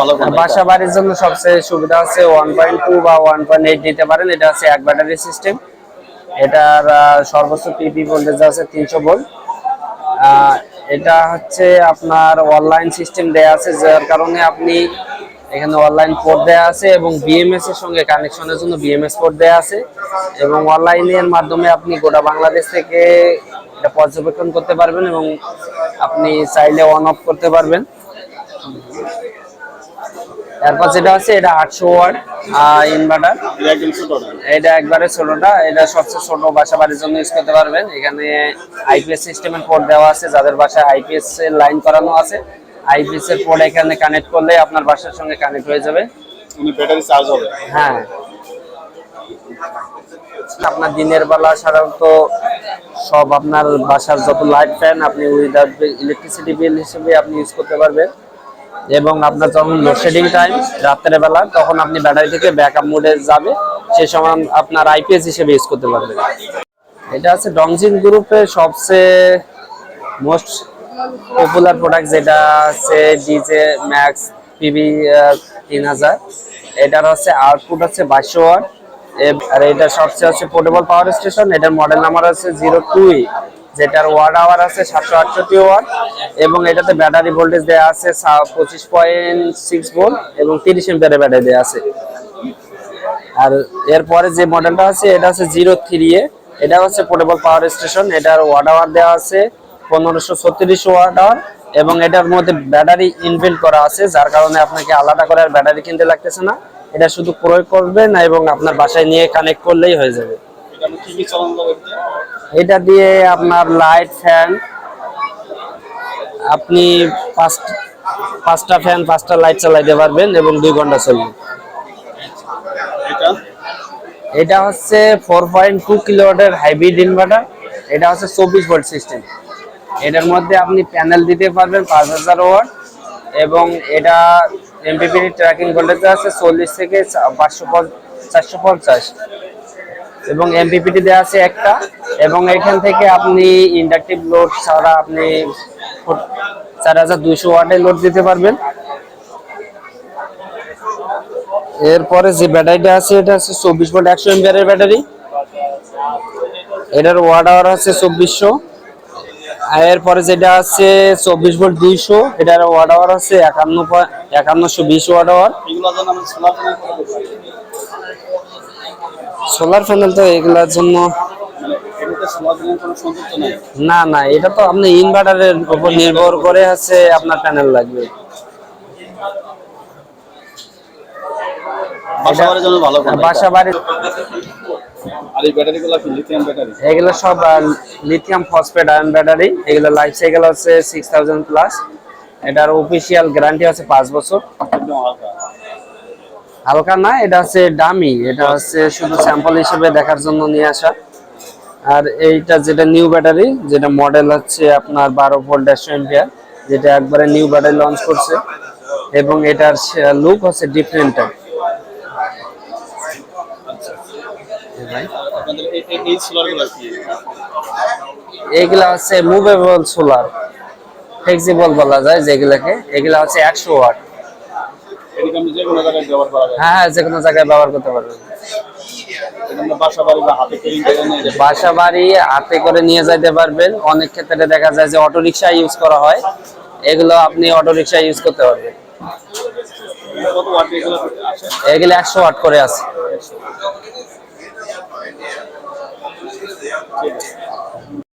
ভালো কোনটা? বাসা বাড়ির জন্য সবচেয়ে সুবিধা আছে 1.2 বা 1.8 দিতে পারেন। এটা আছে এক ব্যাটারি সিস্টেম। এটার সর্বোচ্চ পিপি ভোল্টেজ আছে 300 ভোল্ট। এটা হচ্ছে আপনার অনলাইন সিস্টেম দেয়া আছে, যার কারণে আপনি এখানে অনলাইন পোর্ট দেয়া আছে এবং বিএমএস এর সঙ্গে কানেকশনের জন্য বিএমএস পোর্ট দেয়া আছে এবং অনলাইনের মাধ্যমে আপনি গোটা বাংলাদেশ থেকে এটা পর্যবেক্ষণ করতে পারবেন এবং আপনি চাইলে অন অফ করতে পারবেন। তারপর যেটা আছে এটা 800 ওয়াট ইনভার্টার। এটা একবারে ছোটটা, এটা সবচেয়ে ছোট বাসা বাড়ির জন্য ইউজ করতে পারবেন। এখানে আইপিএস সিস্টেমের পোর্ট দেওয়া আছে, যাদের বাসায় আইপিএস এর লাইন করানো আছে আইপিএস এর পোর্ট এখানে কানেক্ট করলে আপনার বাসার সঙ্গে কানেক্ট হয়ে যাবে। ব্যাটারি চার্জ হবে? হ্যাঁ, আপনার দিনের বেলা সাধারণত সব আপনার বাসার যত লাইট ফ্যান আপনি উইদাউট ইলেকট্রিসিটি বিল হিসেবে আপনি ইউজ করতে পারবেন এবং আপনার যখন লোডশেডিং টাইম রাত্রের বেলা তখন আপনি ব্যাটারি থেকে ব্যাকআপ মোডে যাবে, সেই সময় আপনার আইপিএস হিসেবে ইউজ করতে পারবেন। এটা আছে ডংজিন গ্রুপের সবচেয়ে মোস্ট পপুলার প্রোডাক্ট, যেটা আছে ডিজে ম্যাক্স পিবি 3000। এটার হচ্ছে আউটপুট হচ্ছে 2200 ওয়াট আর এটা সবচেয়ে হচ্ছে পোর্টেবল পাওয়ার স্টেশন। এটার মডেল নাম্বার আছে 02E, যেটার ওয়াট আওয়ার আছে 768 ওয়াট এবং এটাতে ব্যাটারি ভোল্টেজ দেওয়া আছে 25.6 ভোল্ট এবং 30 এম্পিয়ারের ব্যাটারি দেওয়া আছে। আর এরপরে যে মডেলটা আছে এটা হচ্ছে 03A, এটা হচ্ছে পোর্টেবল পাওয়ার স্টেশন। এটার ওয়াট আওয়ার দেওয়া আছে 1536 ওয়াট আওয়ার এবং এটার মধ্যে ব্যাটারি ইনবিল্ট করা আছে, যার কারণে আপনাকে আলাদা করে আর ব্যাটারি কিনতে লাগতেছে না। এটা শুধু প্রয়োগ করবেন এবং আপনার বাসায় নিয়ে কানেক্ট করলেই হয়ে যাবে। এটা দিয়ে আপনার লাইট ফ্যান আপনি পাঁচটা ফ্যান 5টা লাইট চালাইতে পারবেন এবং 2 ঘন্টা চলবে। এটা হচ্ছে 4.2 কিলোওয়াটের হাইব্রিড ইনভার্টার। এটা হচ্ছে 24 ভোল্ট সিস্টেম। এটার মধ্যে আপনি প্যানেল দিতে পারবেন 5000 ওয়াট এবং এটা এমপিপিটি ট্র্যাকিং ভোল্টেজ আছে 40 থেকে 450 এবং এমপিপিটি দেওয়া আছে একটা এবং এখান থেকে আপনি ইন্ডাকটিভ লোড ছাড়া আপনি 4200 ওয়াটের লোড দিতে পারবেন। এরপরে যে ব্যাটারিটা আছে এটা হচ্ছে 24 ভোল্ট 100 এম্পিয়ারের ব্যাটারি। এটার ওয়াট আওয়ার আছে 2400। এরপরে যেটা আছে 24 ভোল্ট 200, এটার ওয়াট আওয়ার আছে 5120 ওয়াট আওয়ার। সোলার প্যানেল তো এগুলোর জন্য না না, এটা তো আপনি ইনভার্টারের উপর নির্ভর করে আছে আপনার প্যানেল লাগবে। বাসা বাড়ি আর এই ব্যাটারিগুলো কি লিথিয়াম ব্যাটারি? এগুলো সব লিথিয়াম ফসফেট আয়ন ব্যাটারি। এগুলো লাইফ সাইকেল হচ্ছে 6000 প্লাস। এটার অফিশিয়াল গ্যারান্টি আছে 5 বছর। হালকা না, এটা হচ্ছে দামি। এটা হচ্ছে শুধু স্যাম্পল হিসেবে দেখার জন্য নিয়ে আসা। আর এইটা যেটা নিউ ব্যাটারি, যেটা মডেল হচ্ছে আপনার 12 ভোল্ট 150 এম্পিয়ার, যেটা একবারে নিউ ব্যাটারি লঞ্চ করছে এবং এটার লুক হচ্ছে ডিফারেন্ট টাইপ। এইগুলা হচ্ছে মুভেবল সোলার, ফ্লেক্সিবল বলা যায় যেগুলাকে। এগুলা হচ্ছে 100 ওয়াট। হ্যাঁ, যে কোনো জায়গায় ব্যবহার করতে পারবেন। বাসা বাড়ি হাতে করে নিয়ে যাইতে পারবেন। অনেক ক্ষেত্রে দেখা যায় যে অটো রিক্সা ইউজ করা হয়, এগুলো আপনি অটো রিক্সা ইউজ করতে পারবেন। এগুলো 100 ওয়াট করে আছে।